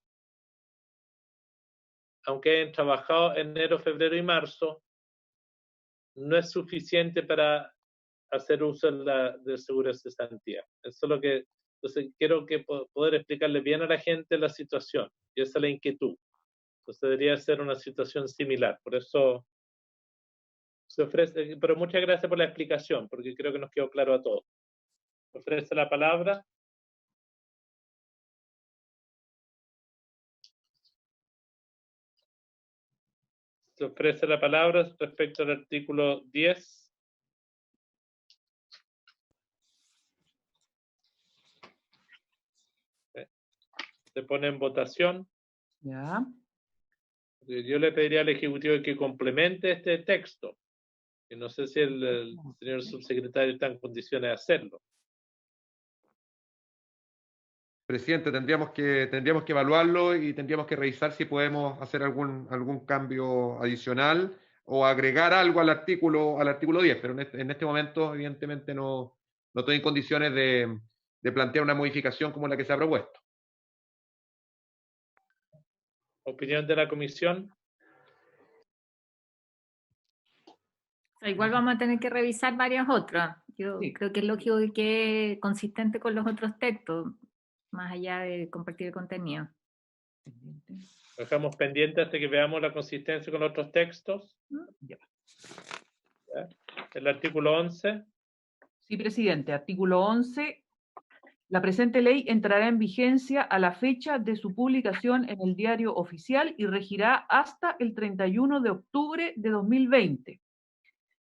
aunque hayan trabajado enero, febrero y marzo, no es suficiente para hacer uso del seguro de cesantía. Eso es lo que, entonces quiero poder explicarle bien a la gente la situación, y esa es la inquietud. Entonces debería ser una situación similar, por eso se ofrece, pero muchas gracias por la explicación, porque creo que nos quedó claro a todos. Se ofrece la palabra. Se ofrece la palabra respecto al artículo 10. Se pone en votación. Ya. Yo le pediría al Ejecutivo que complemente este texto. Y no sé si el señor subsecretario está en condiciones de hacerlo. Presidente, tendríamos que evaluarlo y tendríamos que revisar si podemos hacer algún cambio adicional o agregar algo al artículo 10, pero en este momento, evidentemente, no estoy en condiciones de plantear una modificación como la que se ha propuesto. Opinión de la comisión. Igual vamos a tener que revisar varias otras. Yo Sí. creo que es lógico que quede consistente con los otros textos, más allá de compartir el contenido. Lo dejamos pendiente hasta que veamos la consistencia con otros textos. Ya. ¿Ya? El artículo 11. Sí, presidente. Artículo 11. La presente ley entrará en vigencia a la fecha de su publicación en el Diario Oficial y regirá hasta el 31 de octubre de 2020.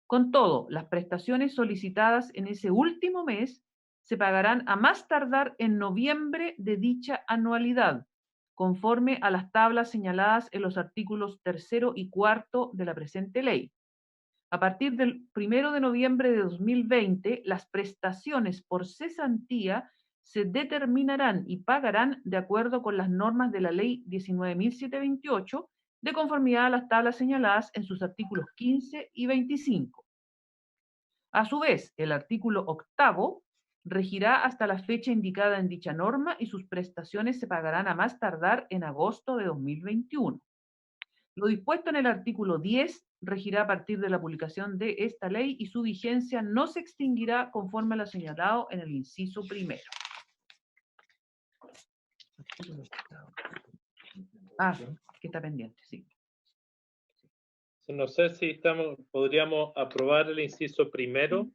Con todo, las prestaciones solicitadas en ese último mes se pagarán a más tardar en noviembre de dicha anualidad, conforme a las tablas señaladas en los artículos 3 y 4 de la presente ley. A partir del 1 de noviembre de 2020, las prestaciones por cesantía se determinarán y pagarán de acuerdo con las normas de la Ley 19.728, de conformidad a las tablas señaladas en sus artículos 15 y 25. A su vez, el artículo 8 regirá hasta la fecha indicada en dicha norma y sus prestaciones se pagarán a más tardar en agosto de 2021. Lo dispuesto en el artículo 10 regirá a partir de la publicación de esta ley y su vigencia no se extinguirá conforme a lo señalado en el inciso primero. Que está pendiente, sí. No sé si podríamos aprobar el inciso primero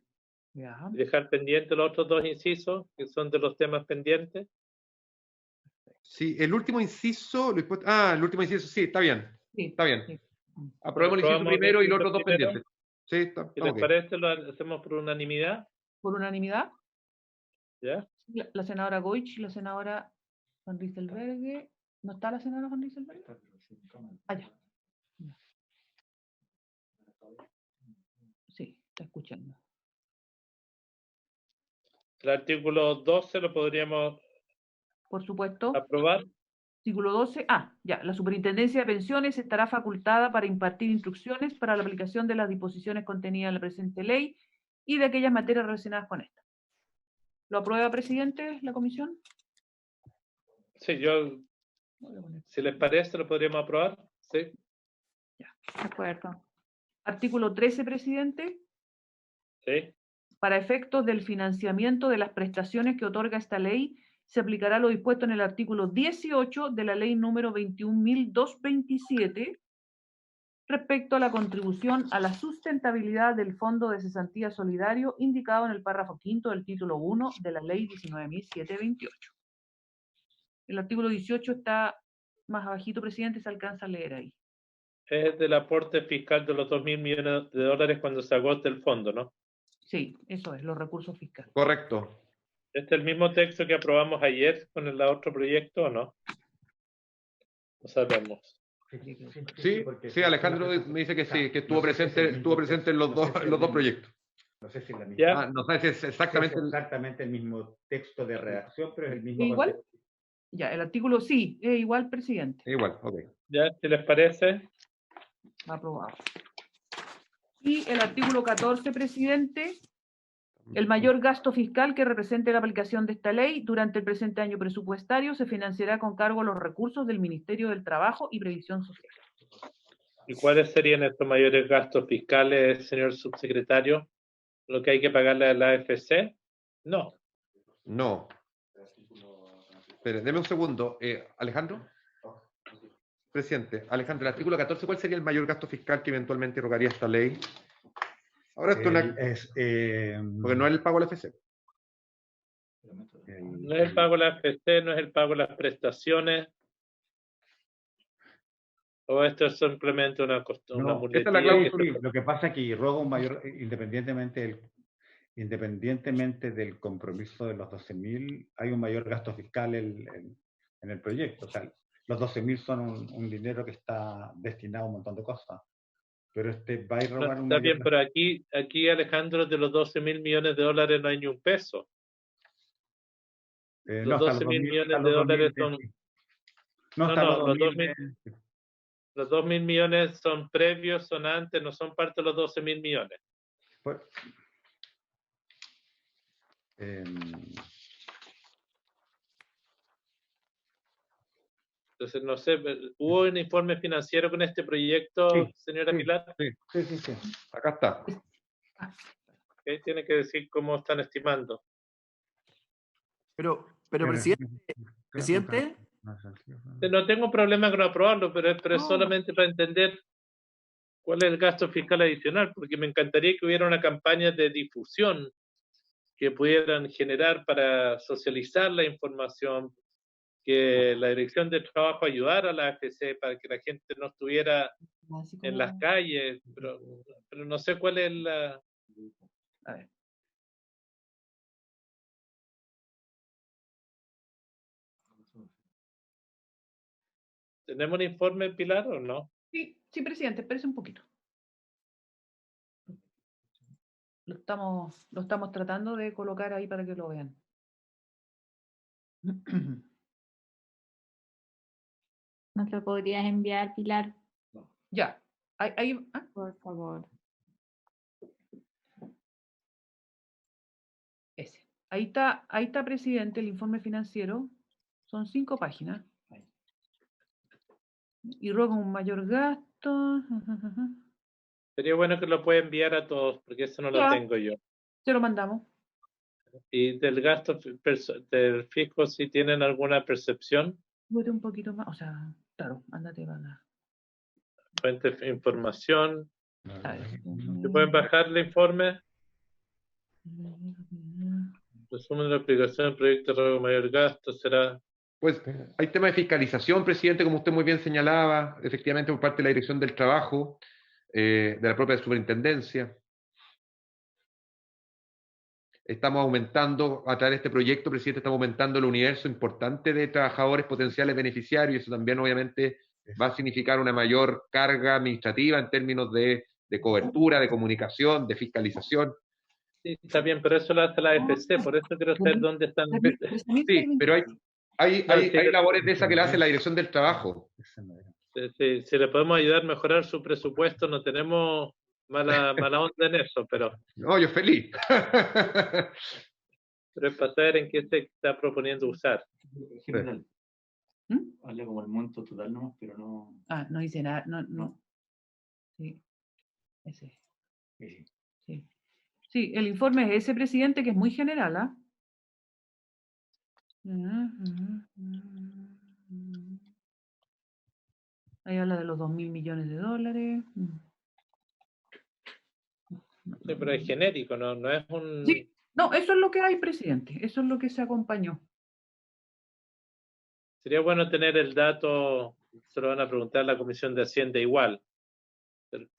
Ya. y dejar pendientes los otros dos incisos, que son de los temas pendientes. Sí, el último inciso, el último inciso, sí, está bien. Sí, Está bien. sí. Aprobemos el inciso primero y los otros dos primero. pendientes. Sí, está ¿Qué les ok. parece? Lo hacemos por unanimidad. Por unanimidad, ¿Ya? la senadora Goich y la senadora Van Rieselberghe. ¿No está la senadora Van Rieselberghe? Allá. Sí, está escuchando. El artículo 12 lo podríamos Por supuesto. aprobar. Artículo 12. Ya. La Superintendencia de Pensiones estará facultada para impartir instrucciones para la aplicación de las disposiciones contenidas en la presente ley y de aquellas materias relacionadas con esta. ¿Lo aprueba, presidente, la comisión? Sí, si les parece, lo podríamos aprobar. Sí. Ya. De acuerdo. Artículo 13, presidente. Sí. Para efectos del financiamiento de las prestaciones que otorga esta ley, se aplicará lo dispuesto en el artículo 18 de la ley número 21.227 respecto a la contribución a la sustentabilidad del Fondo de Cesantía Solidario indicado en el párrafo 5 del título 1 de la ley 19.728. El artículo 18 está más abajito, presidente, se alcanza a leer ahí. Es del aporte fiscal de los 2.000 millones de dólares cuando se agote el fondo, ¿no? Sí, eso es, los recursos fiscales. Correcto. ¿Este es el mismo texto que aprobamos ayer con el otro proyecto o no? No sabemos. Sí, Alejandro me dice que sí, que estuvo presente en los dos proyectos. No sé si es la misma. ¿Ya? No sé si es exactamente el mismo texto de redacción, pero es el mismo ¿Igual? contexto. Ya, el artículo sí, es igual, presidente. igual, ok. ¿Ya? Si les parece. Aprobado. Y el artículo 14, presidente, el mayor gasto fiscal que represente la aplicación de esta ley durante el presente año presupuestario se financiará con cargo a los recursos del Ministerio del Trabajo y Previsión Social. ¿Y cuáles serían estos mayores gastos fiscales, señor subsecretario? ¿Lo que hay que pagarle a la AFC? No. No. Espere, deme un segundo. Alejandro. Presidente, Alejandro, el artículo 14, ¿cuál sería el mayor gasto fiscal que eventualmente erogaría esta ley? Ahora esto porque no es el pago al FC. No es el pago de la AFC, no es el pago de las prestaciones. ¿O esto es simplemente una No, muletilla? esta es la cláusula. Lo que pasa es que ruega un mayor, independientemente del compromiso de los 12.000, hay un mayor gasto fiscal en el proyecto. O sea, los 12.000 son un dinero que está destinado a un montón de cosas. Pero va a ir rogar un Está mayor bien, gasto. pero aquí Alejandro, de los 12.000 millones de dólares no hay ni un peso. No, Los hasta 12.000 millones de hasta los dólares 2.000, son... sí. No, hasta No, los los 2.000. los 2.000 millones son previos, son antes, no son parte de los 12.000 millones. Pues, Entonces, no sé, ¿hubo un informe financiero con este proyecto, Sí, señora sí. Pilar? sí. Acá está. ¿Qué tiene que decir cómo están estimando? Pero Claro. presidente, No tengo problema con aprobarlo, pero es No. solamente para entender cuál es el gasto fiscal adicional, porque me encantaría que hubiera una campaña de difusión que pudieran generar para socializar la información, que la Dirección de Trabajo ayudara a la AFC para que la gente no estuviera Así en como- las calles, pero no sé cuál es la... A ver. ¿Tenemos un informe, Pilar, o no? Sí, sí, presidente, espérese un poquito. Lo estamos tratando de colocar ahí para que lo vean. ¿Nos lo podrías enviar, Pilar? Ya. ¿Ah? Por favor. Ese. Ahí está, presidente, el informe financiero. Son 5 páginas. Y ruego un mayor gasto. Sería bueno que lo pueda enviar a todos, porque eso no lo Ya. tengo yo. Se lo mandamos. Y del gasto del fisco, si tienen alguna percepción, Súbete un poquito más. O sea, claro, ándate para la. fuente de información, A ver. ¿se pueden bajar el informe? Resumen de la aplicación del proyecto de mayor gasto será... Pues hay tema de fiscalización, presidente, como usted muy bien señalaba, efectivamente por parte de la Dirección del Trabajo, de la propia superintendencia. Estamos aumentando, a través de este proyecto, presidente, estamos aumentando el universo importante de trabajadores potenciales beneficiarios, y eso también obviamente va a significar una mayor carga administrativa en términos de cobertura, de comunicación, de fiscalización. Sí, está bien, pero eso lo hace la AFC, por eso quiero saber dónde están... Sí, pero hay labores de esa que la hace la Dirección del Trabajo. Si le podemos ayudar a mejorar su presupuesto, no tenemos mala onda en eso, pero No, yo feliz. es para saber en qué se está proponiendo usar. General. ¿Mm? Habla como el monto total nomás, pero no... Ah, no dice nada. No. Sí. Ese. Sí. Sí. Sí, el informe es ese, presidente, que es muy general, ¿ah? Ahí habla de los 2.000 millones de dólares. Sí, pero es genérico, no es un... Sí, no, eso es lo que hay, presidente. Eso es lo que se acompañó. Sería bueno tener el dato, se lo van a preguntar a la Comisión de Hacienda igual.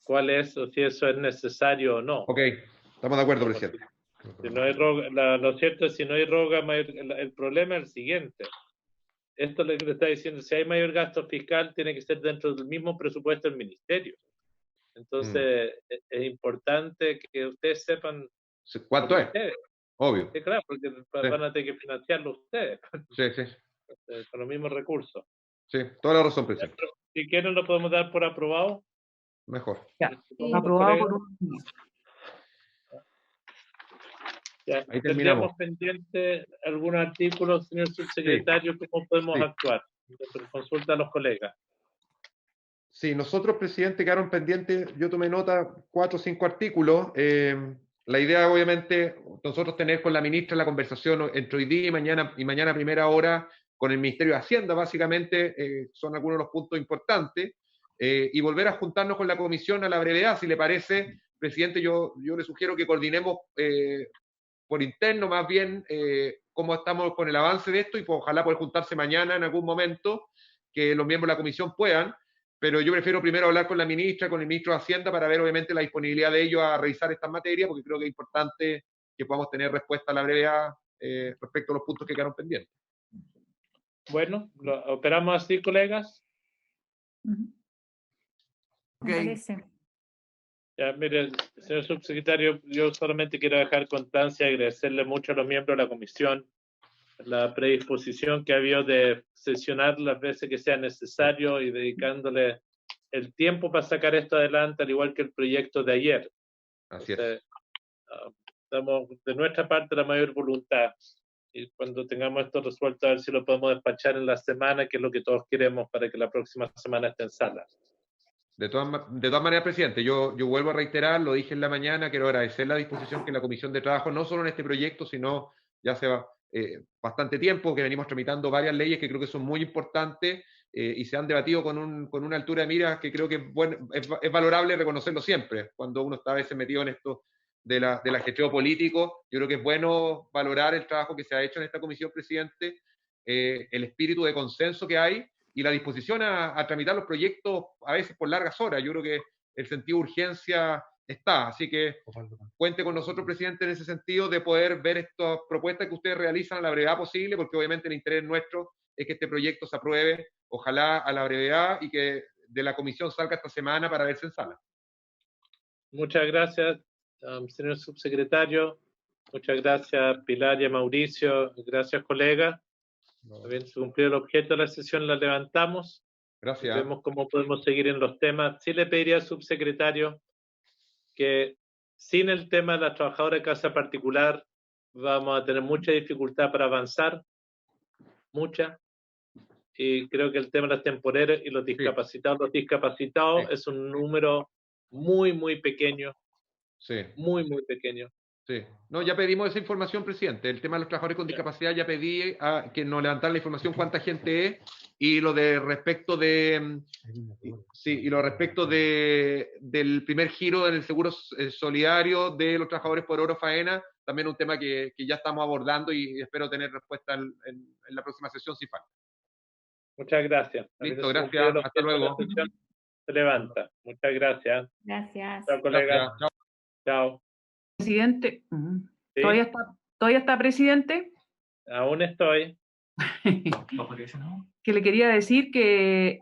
¿Cuál es o si eso es necesario o no? Ok, estamos de acuerdo, presidente. Si no hay roga, lo cierto es que si no hay roga, el problema es el siguiente. Esto es lo que le está diciendo, si hay mayor gasto fiscal, tiene que ser dentro del mismo presupuesto del ministerio. Entonces, es importante que ustedes sepan ¿Cuánto es? ustedes. Obvio. Sí, claro, porque van a tener que financiarlo ustedes Sí. con los mismos recursos. Sí, toda la razón, presidente. Si quieren, lo podemos dar por aprobado. Mejor. Ya, Sí. aprobado por un... Ya, Ahí tendríamos terminamos. pendiente algunos artículos, señor subsecretario, cómo podemos Sí. actuar. Consulta a los colegas. Sí, nosotros, presidente, quedaron pendientes, yo tomé nota, 4 o 5 artículos. La idea, obviamente, nosotros tener con la ministra la conversación entre hoy día y mañana a primera hora con el Ministerio de Hacienda, básicamente, son algunos de los puntos importantes, y volver a juntarnos con la comisión a la brevedad, si le parece, presidente, yo le sugiero que coordinemos por interno más bien cómo estamos con el avance de esto, y pues, ojalá poder juntarse mañana en algún momento, que los miembros de la comisión puedan, pero yo prefiero primero hablar con la ministra, con el ministro de Hacienda, para ver obviamente la disponibilidad de ellos a revisar estas materias, porque creo que es importante que podamos tener respuesta a la brevedad respecto a los puntos que quedaron pendientes. Bueno, lo operamos así, colegas. Me Ok. parece. Ya, mire, señor subsecretario, yo solamente quiero dejar constancia y agradecerle mucho a los miembros de la comisión la predisposición que ha habido de sesionar las veces que sea necesario y dedicándole el tiempo para sacar esto adelante, al igual que el proyecto de ayer. Así es. Entonces, damos de nuestra parte la mayor voluntad. Y cuando tengamos esto resuelto, a ver si lo podemos despachar en la semana, que es lo que todos queremos para que la próxima semana esté en sala. De todas maneras, presidente, yo vuelvo a reiterar, lo dije en la mañana, quiero agradecer la disposición que la Comisión de Trabajo, no solo en este proyecto, sino ya hace bastante tiempo que venimos tramitando varias leyes que creo que son muy importantes y se han debatido con una altura de miras que creo que es valorable reconocerlo siempre. Cuando uno está a veces metido en esto del ajetreo político, yo creo que es bueno valorar el trabajo que se ha hecho en esta comisión, presidente, el espíritu de consenso que hay y la disposición a tramitar los proyectos a veces por largas horas. Yo creo que el sentido de urgencia está, así que cuente con nosotros, presidente, en ese sentido de poder ver estas propuestas que ustedes realizan a la brevedad posible, porque obviamente el interés nuestro es que este proyecto se apruebe, ojalá a la brevedad, y que de la comisión salga esta semana para verse en sala. Muchas gracias, señor subsecretario. Muchas gracias, Pilar y a Mauricio. Gracias, colega. Bien, se cumplió el objeto de la sesión, la levantamos. Gracias. Vemos cómo podemos seguir en los temas. Sí le pediría al subsecretario que sin el tema de las trabajadoras de casa particular vamos a tener mucha dificultad para avanzar, mucha. Y creo que el tema de las temporeras y los discapacitados, Sí. es un número muy, muy pequeño. Sí. Muy, muy pequeño. Sí. No, ya pedimos esa información, presidente. El tema de los trabajadores con discapacidad ya pedí que nos levantaran la información cuánta gente es y lo de respecto de del primer giro en el seguro solidario de los trabajadores por hora faena, también un tema que ya estamos abordando y espero tener respuesta en la próxima sesión si falta. Muchas gracias. Listo, gracias. Hasta luego. Se levanta. Muchas gracias. Gracias. Chao, colegas. Gracias. Chao. Chao. Presidente, ¿Sí? ¿todavía está, presidente? Aún estoy. Que le quería decir que